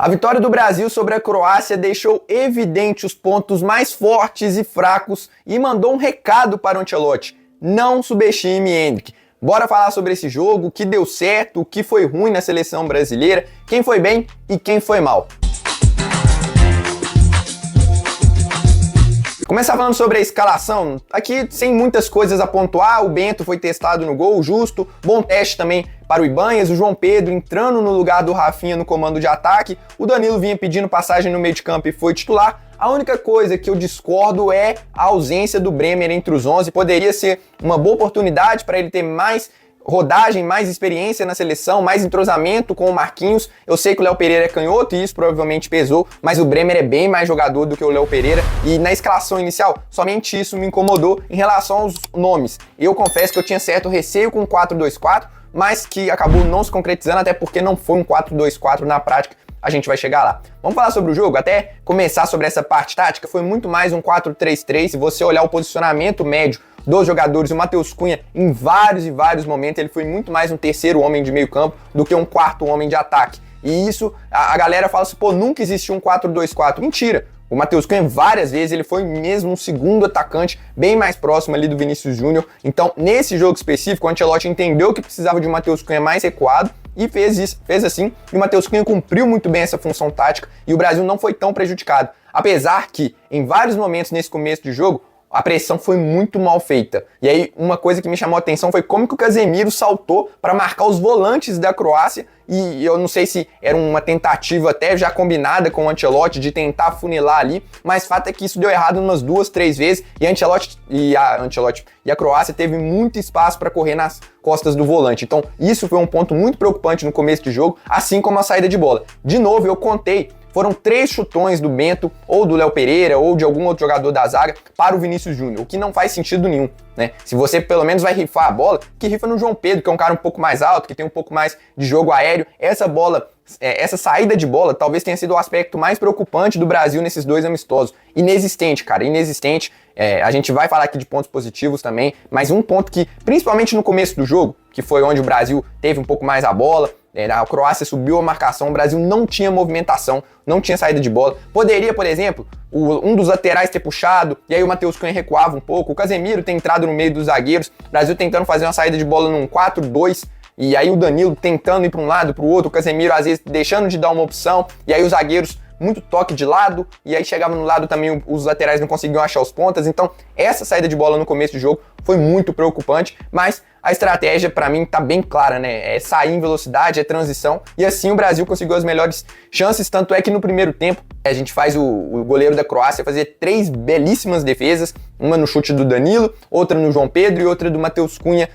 A vitória do Brasil sobre a Croácia deixou evidente os pontos mais fortes e fracos e mandou um recado para o Ancelotti: não subestime Endrick. Bora falar sobre esse jogo, o que deu certo, o que foi ruim na seleção brasileira, quem foi bem e quem foi mal. Começar falando sobre a escalação, aqui sem muitas coisas a pontuar. O Bento foi testado no gol, justo, bom teste também para o Ibanhas, o João Pedro entrando no lugar do Rafinha no comando de ataque, o Danilo vinha pedindo passagem no meio de campo e foi titular. A única coisa que eu discordo é a ausência do Bremer entre os 11, poderia ser uma boa oportunidade para ele ter mais rodagem, mais experiência na seleção, mais entrosamento com o Marquinhos. Eu sei que o Léo Pereira é canhoto e isso provavelmente pesou, mas o Bremer é bem mais jogador do que o Léo Pereira e na escalação inicial, somente isso me incomodou. Em relação aos nomes, eu confesso que eu tinha certo receio com o 4-2-4, mas que acabou não se concretizando, até porque não foi um 4-2-4 na prática. A gente vai chegar lá. Vamos falar sobre o jogo? Até começar sobre essa parte tática, foi muito mais um 4-3-3. Se você olhar o posicionamento médio dos jogadores, o Matheus Cunha, em vários momentos, ele foi muito mais um terceiro homem de meio campo do que um quarto homem de ataque. E isso, a galera fala assim, pô, nunca existiu um 4-2-4. Mentira! O Matheus Cunha, várias vezes, ele foi mesmo um segundo atacante, bem mais próximo ali do Vinícius Júnior. Então, nesse jogo específico, o Ancelotti entendeu que precisava de um Matheus Cunha mais recuado e fez assim. E o Matheus Cunha cumpriu muito bem essa função tática e o Brasil não foi tão prejudicado. Apesar que, em vários momentos nesse começo de jogo, a pressão foi muito mal feita. E aí, uma coisa que me chamou a atenção foi como que o Casemiro saltou para marcar os volantes da Croácia. E eu não sei se era uma tentativa até já combinada com o Ancelotti de tentar funilar ali, mas fato é que isso deu errado umas 2-3 vezes e a Croácia teve muito espaço para correr nas costas do volante. Então, isso foi um ponto muito preocupante no começo de jogo, assim como a saída de bola. De novo, eu contei. Foram 3 chutões do Bento, ou do Léo Pereira, ou de algum outro jogador da zaga, para o Vinícius Júnior, o que não faz sentido nenhum, né? Se você pelo menos vai rifar a bola, que rifa no João Pedro, que é um cara um pouco mais alto, que tem um pouco mais de jogo aéreo. Essa saída de bola talvez tenha sido o aspecto mais preocupante do Brasil nesses 2 amistosos. Inexistente, cara, inexistente. A gente vai falar aqui de pontos positivos também, mas um ponto que, principalmente no começo do jogo, que foi onde o Brasil teve um pouco mais a bola, a Croácia subiu a marcação, o Brasil não tinha movimentação, não tinha saída de bola. Poderia, por exemplo, um dos laterais ter puxado, e aí o Matheus Cunha recuava um pouco, o Casemiro ter entrado no meio dos zagueiros, o Brasil tentando fazer uma saída de bola num 4-2, e aí o Danilo tentando ir para um lado, para o outro, o Casemiro às vezes deixando de dar uma opção, e aí os zagueiros muito toque de lado, e aí chegava no lado também, os laterais não conseguiam achar os pontas. Então essa saída de bola no começo do jogo foi muito preocupante, mas a estratégia para mim tá bem clara, né? É sair em velocidade, é transição, e assim o Brasil conseguiu as melhores chances, tanto é que no primeiro tempo a gente faz o goleiro da Croácia fazer 3 belíssimas defesas, uma no chute do Danilo, outra no João Pedro e outra do Matheus Cunha,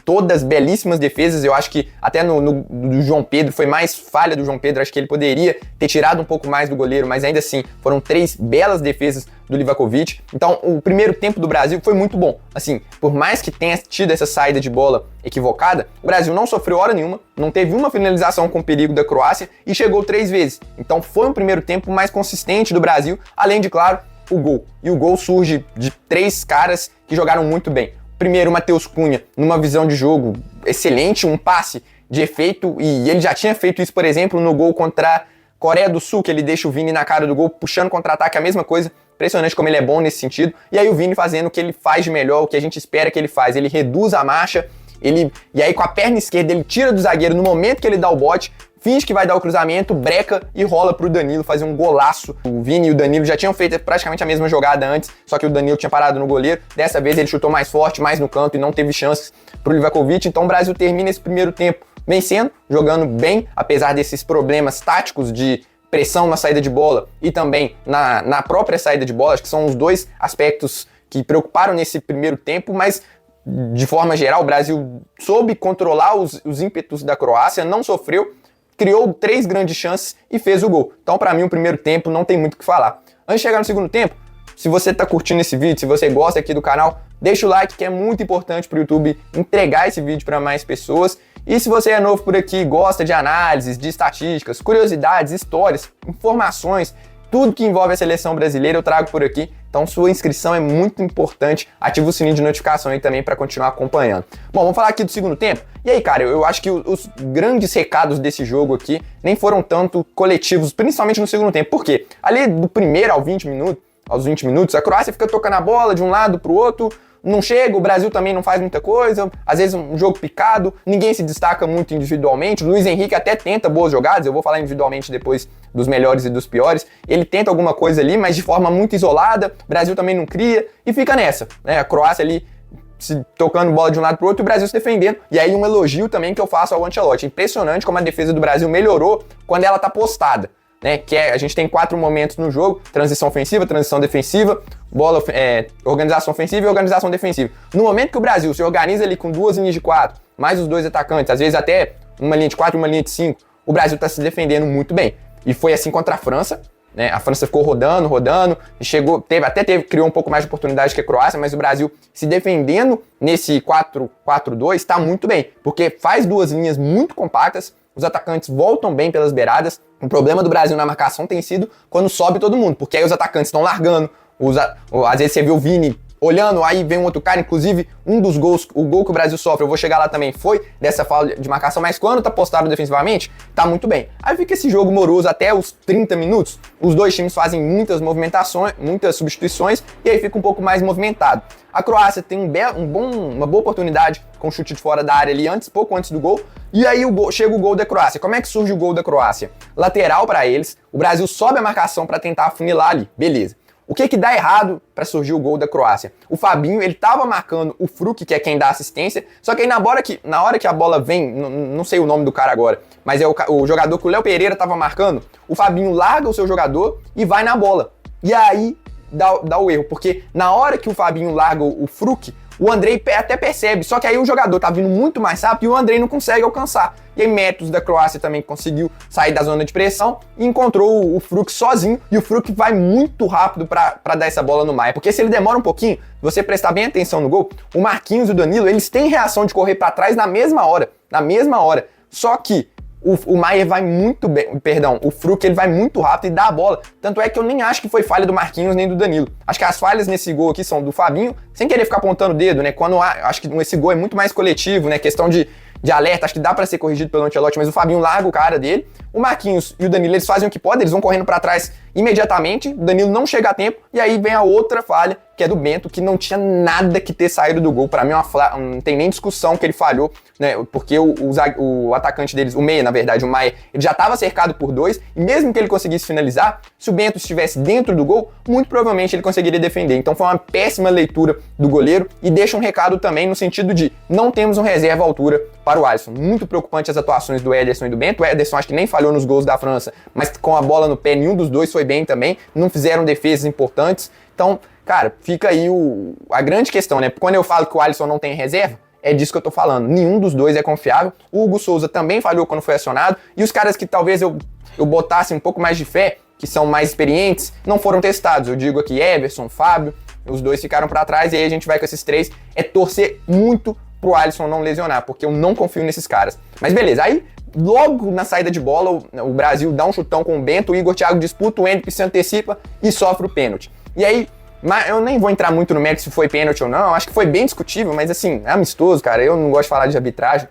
todas belíssimas defesas. Eu acho que até no João Pedro foi mais falha do João Pedro, acho que ele poderia ter tirado um pouco mais do goleiro, mas ainda assim foram 3 belas defesas do Livakovic. Então o primeiro tempo do Brasil foi muito bom. Assim, por mais que tenha tido essa saída de bola equivocada, o Brasil não sofreu hora nenhuma, não teve uma finalização com perigo da Croácia e chegou 3 vezes. Então foi um primeiro tempo mais consistente do Brasil, além de, claro, o gol. E o gol surge de 3 caras que jogaram muito bem. Primeiro, o Matheus Cunha, numa visão de jogo excelente, um passe de efeito, e ele já tinha feito isso, por exemplo, no gol contra a Coreia do Sul, que ele deixa o Vini na cara do gol, puxando contra-ataque, a mesma coisa. Impressionante como ele é bom nesse sentido. E aí o Vini fazendo o que ele faz de melhor, o que a gente espera que ele faz. Ele reduz a marcha, e aí com a perna esquerda ele tira do zagueiro no momento que ele dá o bote, finge que vai dar o cruzamento, breca e rola pro Danilo fazer um golaço. O Vini e o Danilo já tinham feito praticamente a mesma jogada antes, só que o Danilo tinha parado no goleiro. Dessa vez ele chutou mais forte, mais no canto e não teve chances pro Livakovic. Então o Brasil termina esse primeiro tempo vencendo, jogando bem, apesar desses problemas táticos de pressão na saída de bola e também na própria saída de bola. Acho que são os 2 aspectos que preocuparam nesse primeiro tempo, mas de forma geral o Brasil soube controlar os ímpetos da Croácia, não sofreu, criou 3 grandes chances e fez o gol. Então para mim o primeiro tempo não tem muito o que falar. Antes de chegar no segundo tempo, se você está curtindo esse vídeo, se você gosta aqui do canal, deixa o like, que é muito importante para o YouTube entregar esse vídeo para mais pessoas. E se você é novo por aqui, gosta de análises, de estatísticas, curiosidades, histórias, informações, Tudo que envolve a seleção brasileira eu trago por aqui, então sua inscrição é muito importante. Ativa o sininho de notificação aí também para continuar acompanhando. Bom, vamos falar aqui do segundo tempo. E aí, cara, eu acho que os grandes recados desse jogo aqui nem foram tanto coletivos, principalmente no segundo tempo. Por quê? Ali do primeiro aos 20 minutos, a Croácia fica tocando a bola de um lado pro outro, não chega, o Brasil também não faz muita coisa, às vezes um jogo picado, ninguém se destaca muito individualmente, o Luiz Henrique até tenta boas jogadas, eu vou falar individualmente depois dos melhores e dos piores, ele tenta alguma coisa ali, mas de forma muito isolada, o Brasil também não cria, e fica nessa, né, a Croácia ali se tocando bola de um lado pro outro e o Brasil se defendendo, e aí um elogio também que eu faço ao Ancelotti, impressionante como a defesa do Brasil melhorou quando ela tá postada. Né, que a gente tem 4 momentos no jogo: transição ofensiva, transição defensiva, organização ofensiva e organização defensiva. No momento que o Brasil se organiza ali com 2 linhas de 4, mais os 2 atacantes, às vezes até uma linha de 4 e uma linha de 5, o Brasil está se defendendo muito bem. E foi assim contra a França, né? A França ficou rodando, e criou um pouco mais de oportunidade que a Croácia, mas o Brasil se defendendo nesse 4-4-2 está muito bem, porque faz 2 linhas muito compactas, os atacantes voltam bem pelas beiradas. O problema do Brasil na marcação tem sido quando sobe todo mundo, porque aí os atacantes estão largando, às vezes você vê o Vini olhando, aí vem um outro cara, inclusive um dos gols, o gol que o Brasil sofre, eu vou chegar lá também, foi dessa falta de marcação, mas quando tá postado defensivamente, tá muito bem. Aí fica esse jogo moroso até os 30 minutos, os dois times fazem muitas movimentações, muitas substituições, e aí fica um pouco mais movimentado. A Croácia tem uma boa oportunidade com o chute de fora da área ali pouco antes do gol, e aí chega o gol da Croácia. Como é que surge o gol da Croácia? Lateral para eles, o Brasil sobe a marcação para tentar afunilar ali, beleza. O que dá errado para surgir o gol da Croácia? O Fabinho, ele tava marcando o Fruk, que é quem dá assistência, só que aí na hora que a bola vem, não sei o nome do cara agora, mas é o jogador que o Léo Pereira tava marcando, o Fabinho larga o seu jogador e vai na bola. E aí dá o erro, porque na hora que o Fabinho larga o Fruk, o Andrei até percebe, só que aí o jogador tá vindo muito mais rápido e o Andrei não consegue alcançar. E aí Métodos da Croácia também conseguiu sair da zona de pressão e encontrou o Fruk sozinho, e o Fruk vai muito rápido pra dar essa bola no Maia, porque se ele demora um pouquinho, você prestar bem atenção no gol, o Marquinhos e o Danilo, eles têm reação de correr pra trás na mesma hora, só que o Maia vai muito bem, o Fruk ele vai muito rápido e dá a bola. Tanto é que eu nem acho que foi falha do Marquinhos nem do Danilo. Acho que as falhas nesse gol aqui são do Fabinho, sem querer ficar apontando o dedo, né? Acho que esse gol é muito mais coletivo, né? Questão de alerta, acho que dá pra ser corrigido pelo Ancelotti, mas o Fabinho larga o cara dele. O Marquinhos e o Danilo, eles fazem o que podem, eles vão correndo pra trás imediatamente, o Danilo não chega a tempo, e aí vem a outra falha, que é do Bento, que não tinha nada que ter saído do gol. Pra mim, não tem nem discussão que ele falhou, né? Porque o atacante deles, o meia, na verdade, o Maia, ele já estava cercado por 2, e mesmo que ele conseguisse finalizar, se o Bento estivesse dentro do gol, muito provavelmente ele conseguiria defender. Então foi uma péssima leitura do goleiro, e deixa um recado também no sentido de não temos um reserva à altura para o Alisson. Muito preocupante as atuações do Ederson e do Bento. O Ederson acho que nem falhou nos gols da França, mas com a bola no pé, nenhum dos dois foi bem também, não fizeram defesas importantes. Então, cara, fica aí a grande questão, né? Quando eu falo que o Alisson não tem reserva, é disso que eu tô falando. Nenhum dos dois é confiável. O Hugo Souza também falhou quando foi acionado, e os caras que talvez eu botasse um pouco mais de fé, que são mais experientes, não foram testados. Eu digo aqui Everson, Fábio, os dois ficaram pra trás, e aí a gente vai com esses 3, é torcer muito pro Alisson não lesionar, porque eu não confio nesses caras. Mas beleza, aí logo na saída de bola, o Brasil dá um chutão com o Bento, o Igor Thiago disputa, o Endrick se antecipa e sofre o pênalti. E aí, eu nem vou entrar muito no mérito se foi pênalti ou não, acho que foi bem discutível, mas assim, é amistoso, cara, eu não gosto de falar de arbitragem,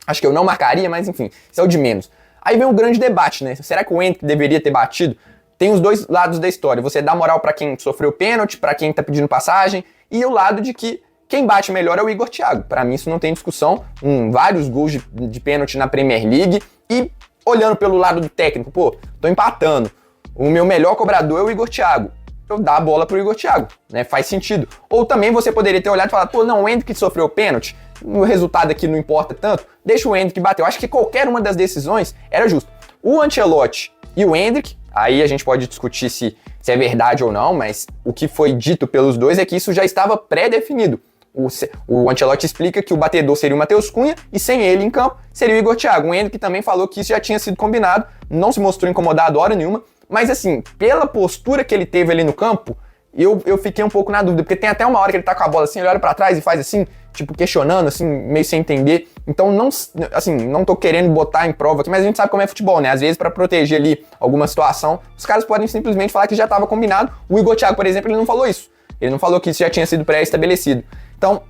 acho que eu não marcaria, mas enfim, isso é o de menos. Aí vem um grande debate, né? Será que o Endrick deveria ter batido? Tem os dois lados da história, você dá moral pra quem sofreu pênalti, pra quem tá pedindo passagem, e o lado de que quem bate melhor é o Igor Thiago. Pra mim isso não tem discussão, vários gols de pênalti na Premier League, e olhando pelo lado do técnico, tô empatando, o meu melhor cobrador é o Igor Thiago, eu dar a bola pro Igor Thiago, né? Faz sentido. Ou também você poderia ter olhado e falado, não, o Endrick sofreu pênalti, o resultado aqui não importa tanto, deixa o Endrick bater. Eu acho que qualquer uma das decisões era justo. O Ancelotti e o Endrick, aí a gente pode discutir se é verdade ou não, mas o que foi dito pelos dois é que isso já estava pré-definido. O Ancelotti explica que o batedor seria o Matheus Cunha e sem ele em campo seria o Igor Thiago. O Endrick também falou que isso já tinha sido combinado, não se mostrou incomodado hora nenhuma, mas assim, pela postura que ele teve ali no campo, eu fiquei um pouco na dúvida, porque tem até uma hora que ele tá com a bola assim, ele olha pra trás e faz assim, tipo, questionando, assim, meio sem entender. Então, não tô querendo botar em prova aqui, mas a gente sabe como é futebol, né? Às vezes, pra proteger ali alguma situação, os caras podem simplesmente falar que já tava combinado. O Igor Thiago, por exemplo, ele não falou isso. Ele não falou que isso já tinha sido pré-estabelecido. Então,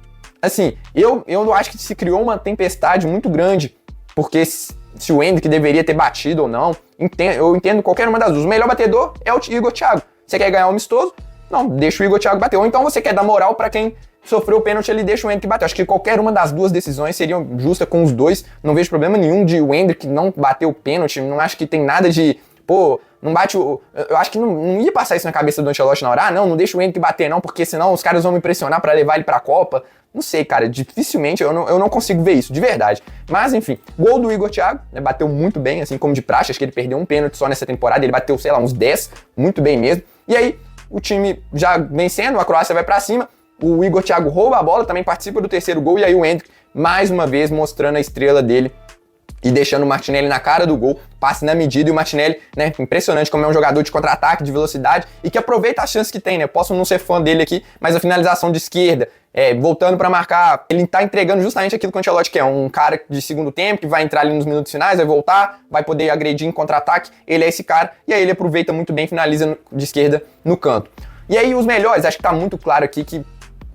assim, eu acho que se criou uma tempestade muito grande, porque se o Endrick deveria ter batido ou não, eu entendo qualquer uma das duas. O melhor batedor é o Igor Thiago. Você quer ganhar um amistoso? Não, deixa o Igor Thiago bater. Ou então você quer dar moral pra quem sofreu o pênalti, ele deixa o Endrick bater. Acho que qualquer uma das duas decisões seriam justa com os dois. Não vejo problema nenhum de o Endrick não bater o pênalti. Não acho que tem nada de, pô, não bate o... Eu acho que não ia passar isso na cabeça do Ancelotti na hora. Ah, não deixa o Endrick bater não, porque senão os caras vão me pressionar pra levar ele pra Copa. Não sei, cara, dificilmente eu não consigo ver isso, de verdade. Mas, enfim, gol do Igor Thiago, né, bateu muito bem, assim como de praxe. Acho que ele perdeu um pênalti só nessa temporada, ele bateu, sei lá, uns 10, muito bem mesmo. E aí, o time já vencendo, a Croácia vai pra cima, o Igor Thiago rouba a bola, também participa do terceiro gol, e aí o Endrick, mais uma vez, mostrando a estrela dele e deixando o Martinelli na cara do gol, passe na medida, e o Martinelli, né, impressionante como é um jogador de contra-ataque, de velocidade, e que aproveita as chances que tem, né, posso não ser fã dele aqui, mas a finalização de esquerda, voltando pra marcar, ele tá entregando justamente aquilo que o Ancelotti quer, um cara de segundo tempo, que vai entrar ali nos minutos finais, vai voltar, vai poder agredir em contra-ataque, ele é esse cara, e aí ele aproveita muito bem, finaliza de esquerda no canto. E aí os melhores, acho que tá muito claro aqui que,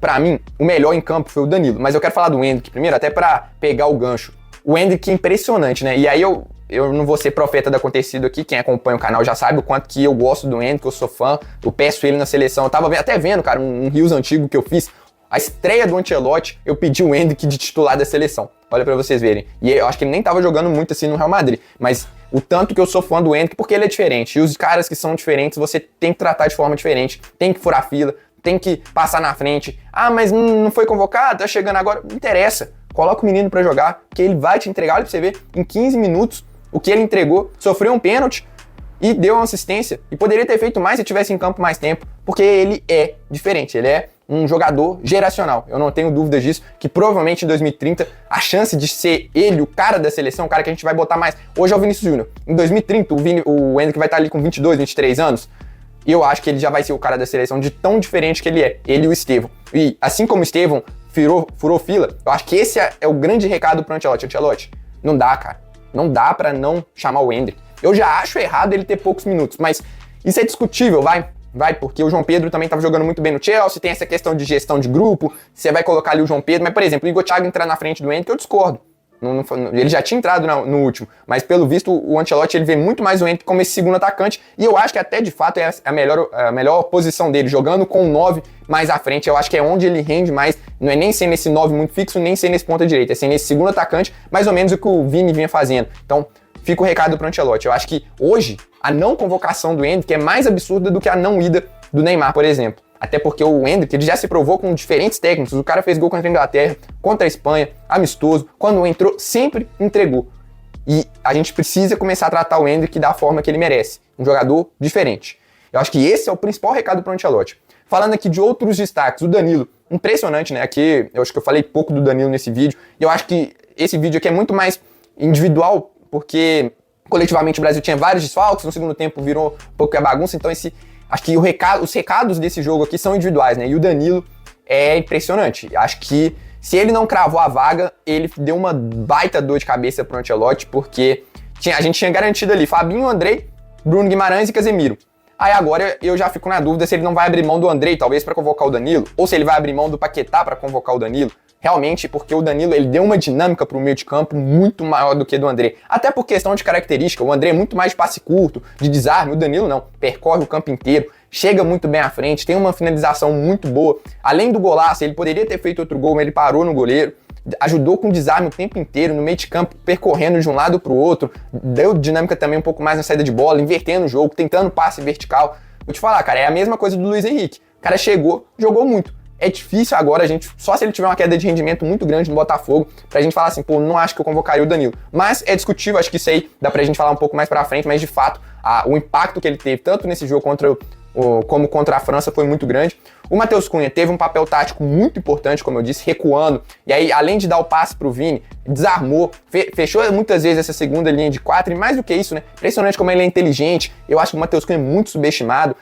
pra mim, o melhor em campo foi o Danilo, mas eu quero falar do Endrick primeiro, até pra pegar o gancho. O Endrick é impressionante, né? E aí eu não vou ser profeta do acontecido aqui, quem acompanha o canal já sabe o quanto que eu gosto do Endrick, eu sou fã, eu peço ele na seleção. Eu tava até vendo, cara, um Reels antigo que eu fiz, a estreia do Ancelotti, eu pedi o Endrick de titular da seleção. Olha pra vocês verem. E eu acho que ele nem tava jogando muito assim no Real Madrid, mas o tanto que eu sou fã do Endrick, porque ele é diferente. E os caras que são diferentes, você tem que tratar de forma diferente, tem que furar fila, tem que passar na frente. Ah, mas não foi convocado, tá chegando agora. Não interessa. Coloca o menino pra jogar, que ele vai te entregar. Olha pra você ver, em 15 minutos, o que ele entregou, sofreu um pênalti e deu uma assistência. E poderia ter feito mais se tivesse em campo mais tempo, porque ele é diferente, ele é um jogador geracional. Eu não tenho dúvidas disso, que provavelmente em 2030, a chance de ser ele o cara da seleção, o cara que a gente vai botar mais... Hoje é o Vinícius Júnior. Em 2030, o Endrick vai estar ali com 22, 23 anos. E eu acho que ele já vai ser o cara da seleção de tão diferente que ele é. Ele e o Estevão. E assim como o Estevão furou fila, eu acho que esse é o grande recado pro Ancelotti. Ancelotti, não dá, cara. Não dá pra não chamar o Endrick. Eu já acho errado ele ter poucos minutos, mas isso é discutível, vai, porque o João Pedro também tava jogando muito bem no Chelsea, tem essa questão de gestão de grupo, você vai colocar ali o João Pedro, mas, por exemplo, o Igor Thiago entrar na frente do Endrick, eu discordo. Ele já tinha entrado no último, mas pelo visto o Ancelotti ele vê muito mais o Endrick como esse segundo atacante, e eu acho que até de fato é a melhor posição dele, jogando com o 9 mais à frente. Eu acho que é onde ele rende mais, não é nem sendo esse 9 muito fixo, nem sendo esse ponta direita, é sendo esse segundo atacante, mais ou menos o que o Vini vinha fazendo. Então fica o recado pro Ancelotti. Eu acho que hoje a não convocação do Endrick é mais absurda do que a não ida do Neymar, por exemplo. Até porque o Endrick ele já se provou com diferentes técnicos. O cara fez gol contra a Inglaterra, contra a Espanha, amistoso. Quando entrou, sempre entregou. E a gente precisa começar a tratar o Endrick da forma que ele merece. Um jogador diferente. Eu acho que esse é o principal recado para o Ancelotti. Falando aqui de outros destaques, o Danilo. Impressionante, né? Aqui, eu acho que eu falei pouco do Danilo nesse vídeo. E eu acho que esse vídeo aqui é muito mais individual, porque coletivamente o Brasil tinha vários desfalques. No segundo tempo virou um pouco a bagunça. Então acho que os recados desse jogo aqui são individuais, né? E o Danilo é impressionante. Acho que se ele não cravou a vaga, ele deu uma baita dor de cabeça pro Ancelotti, porque a gente tinha garantido ali Fabinho, Andrei, Bruno Guimarães e Casemiro. Aí agora eu já fico na dúvida se ele não vai abrir mão do Andrei, talvez para convocar o Danilo, ou se ele vai abrir mão do Paquetá para convocar o Danilo. Realmente, porque o Danilo ele deu uma dinâmica pro meio de campo muito maior do que do André. Até por questão de característica, o André é muito mais de passe curto, de desarme, o Danilo não, percorre o campo inteiro, chega muito bem à frente, tem uma finalização muito boa. Além do golaço, ele poderia ter feito outro gol, mas ele parou no goleiro, ajudou com desarme o tempo inteiro, no meio de campo, percorrendo de um lado pro outro, deu dinâmica também um pouco mais na saída de bola, invertendo o jogo, tentando passe vertical. Vou te falar, cara, é a mesma coisa do Luiz Henrique. O cara chegou, jogou muito. É difícil agora a gente, só se ele tiver uma queda de rendimento muito grande no Botafogo, pra gente falar assim, pô, não acho que eu convocaria o Danilo. Mas é discutível, acho que isso aí dá pra gente falar um pouco mais pra frente, mas de fato, o impacto que ele teve, tanto nesse jogo como contra a França, foi muito grande. O Matheus Cunha teve um papel tático muito importante, como eu disse, recuando, e aí, além de dar o passe pro Vini, desarmou, fechou muitas vezes essa segunda linha de 4, e mais do que isso, né, impressionante como ele é inteligente. Eu acho que o Matheus Cunha é muito subestimado,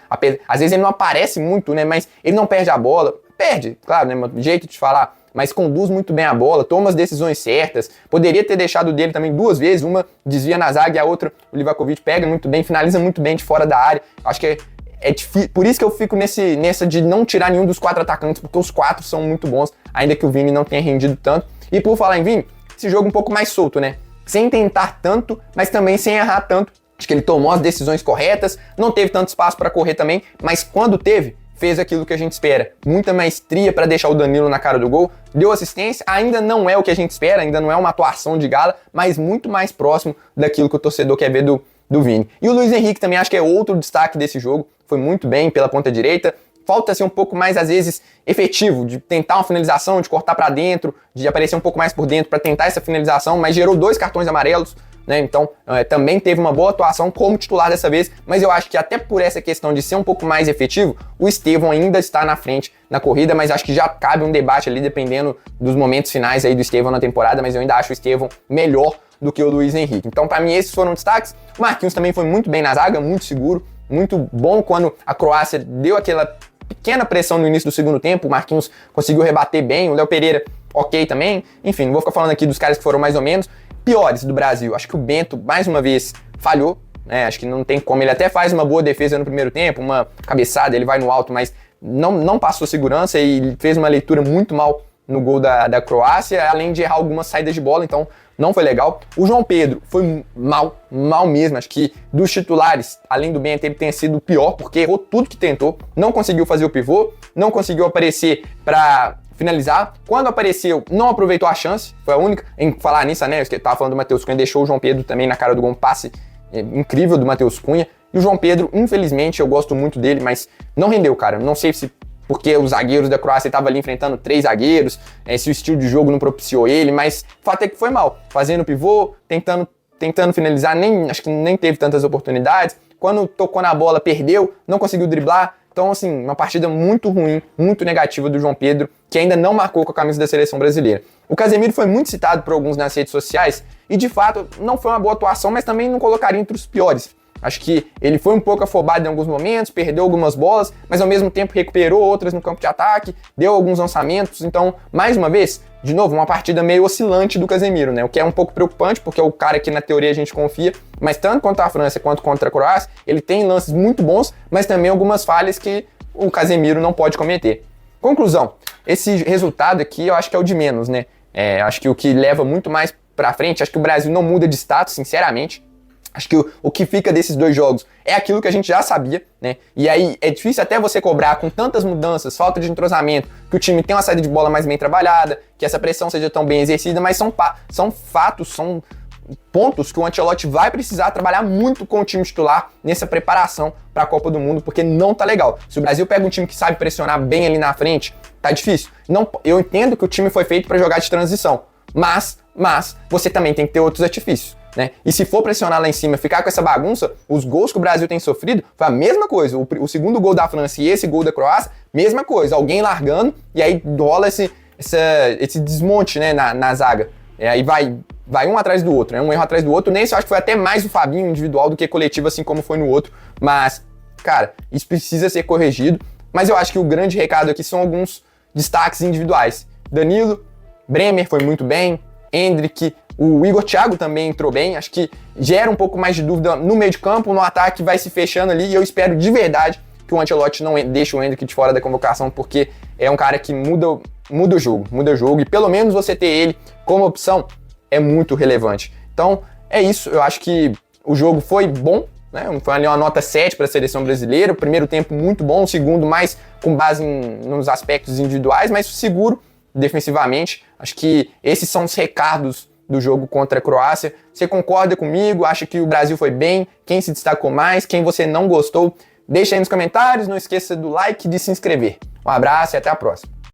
às vezes ele não aparece muito, né, mas ele não perde a bola, perde, claro, né, jeito de falar, mas conduz muito bem a bola, toma as decisões certas, poderia ter deixado dele também 2 vezes, uma desvia na zaga e a outra o Livakovic pega muito bem, finaliza muito bem de fora da área. Acho que é difícil, por isso que eu fico nessa de não tirar nenhum dos 4 atacantes, porque os 4 são muito bons, ainda que o Vini não tenha rendido tanto. E por falar em Vini, esse jogo um pouco mais solto, né? Sem tentar tanto, mas também sem errar tanto. Acho que ele tomou as decisões corretas, não teve tanto espaço para correr também, mas quando teve, fez aquilo que a gente espera. Muita maestria para deixar o Danilo na cara do gol, deu assistência, ainda não é o que a gente espera, ainda não é uma atuação de gala, mas muito mais próximo daquilo que o torcedor quer ver do Vini. E o Luiz Henrique também acho que é outro destaque desse jogo, foi muito bem pela ponta direita, falta ser um pouco mais, às vezes, efetivo, de tentar uma finalização, de cortar para dentro, de aparecer um pouco mais por dentro para tentar essa finalização, mas gerou 2 cartões amarelos, né? Então, também teve uma boa atuação como titular dessa vez, mas eu acho que até por essa questão de ser um pouco mais efetivo, o Estevão ainda está na frente na corrida, mas acho que já cabe um debate ali, dependendo dos momentos finais aí do Estevão na temporada, mas eu ainda acho o Estevão melhor do que o Luiz Henrique. Então, para mim, esses foram destaques. O Marquinhos também foi muito bem na zaga, muito seguro, muito bom quando a Croácia deu aquela pequena pressão no início do segundo tempo, o Marquinhos conseguiu rebater bem, o Léo Pereira ok também, enfim, não vou ficar falando aqui dos caras que foram mais ou menos. Piores do Brasil, acho que o Bento, mais uma vez, falhou, né? Acho que não tem como, ele até faz uma boa defesa no primeiro tempo, uma cabeçada, ele vai no alto, mas não passou segurança e fez uma leitura muito mal no gol da Croácia, além de errar algumas saídas de bola, então não foi legal. O João Pedro foi mal mesmo, acho que dos titulares, além do Bento, ele tem sido o pior, porque errou tudo que tentou, não conseguiu fazer o pivô, não conseguiu aparecer para finalizar. Quando apareceu, não aproveitou a chance, foi a única. Em falar nisso, né, eu tava falando do Matheus Cunha, deixou o João Pedro também na cara do gol, um passe incrível do Matheus Cunha. E o João Pedro, infelizmente, eu gosto muito dele, mas não rendeu, cara. Não sei se porque os zagueiros da Croácia estavam ali enfrentando 3 zagueiros, se o estilo de jogo não propiciou ele, mas o fato é que foi mal. Fazendo pivô, tentando finalizar, acho que nem teve tantas oportunidades. Quando tocou na bola, perdeu, não conseguiu driblar. Então, assim, uma partida muito ruim, muito negativa do João Pedro, que ainda não marcou com a camisa da seleção brasileira. O Casemiro foi muito citado por alguns nas redes sociais e, de fato, não foi uma boa atuação, mas também não colocaria entre os piores. Acho que ele foi um pouco afobado em alguns momentos, perdeu algumas bolas, mas ao mesmo tempo recuperou outras no campo de ataque, deu alguns lançamentos. Então, mais uma vez, de novo, uma partida meio oscilante do Casemiro, né? O que é um pouco preocupante, porque é o cara que na teoria a gente confia, mas tanto contra a França quanto contra a Croácia, ele tem lances muito bons, mas também algumas falhas que o Casemiro não pode cometer. Conclusão, esse resultado aqui eu acho que é o de menos, né? Acho que o que leva muito mais pra frente, acho que o Brasil não muda de status, sinceramente. Acho que o que fica desses 2 jogos é aquilo que a gente já sabia, né? E aí é difícil até você cobrar com tantas mudanças, falta de entrosamento, que o time tenha uma saída de bola mais bem trabalhada, que essa pressão seja tão bem exercida, mas são fatos, são pontos que o Ancelotti vai precisar trabalhar muito com o time titular nessa preparação para a Copa do Mundo, porque não tá legal. Se o Brasil pega um time que sabe pressionar bem ali na frente, tá difícil. Eu entendo que o time foi feito para jogar de transição, mas você também tem que ter outros artifícios, né? E se for pressionar lá em cima, ficar com essa bagunça, os gols que o Brasil tem sofrido foi a mesma coisa. O segundo gol da França e esse gol da Croácia, mesma coisa. Alguém largando e aí rola esse desmonte, né, na zaga. Aí vai um atrás do outro, né? Um erro atrás do outro. Nesse eu acho que foi até mais o Fabinho individual do que coletivo, assim como foi no outro. Mas, cara, isso precisa ser corrigido. Mas eu acho que o grande recado aqui são alguns destaques individuais. Danilo, Bremer foi muito bem, Endrick, o Igor Thiago também entrou bem, acho que gera um pouco mais de dúvida no meio de campo, no ataque vai se fechando ali, e eu espero de verdade que o Ancelotti não deixe o Endrick de fora da convocação, porque é um cara que muda o jogo, e pelo menos você ter ele como opção é muito relevante. Então, é isso, eu acho que o jogo foi bom, né? Foi ali uma nota 7 para a seleção brasileira, o primeiro tempo muito bom, o segundo mais com base nos aspectos individuais, mas seguro defensivamente. Acho que esses são os recados do jogo contra a Croácia. Você concorda comigo? Acha que o Brasil foi bem? Quem se destacou mais? Quem você não gostou? Deixa aí nos comentários. Não esqueça do like e de se inscrever. Um abraço e até a próxima.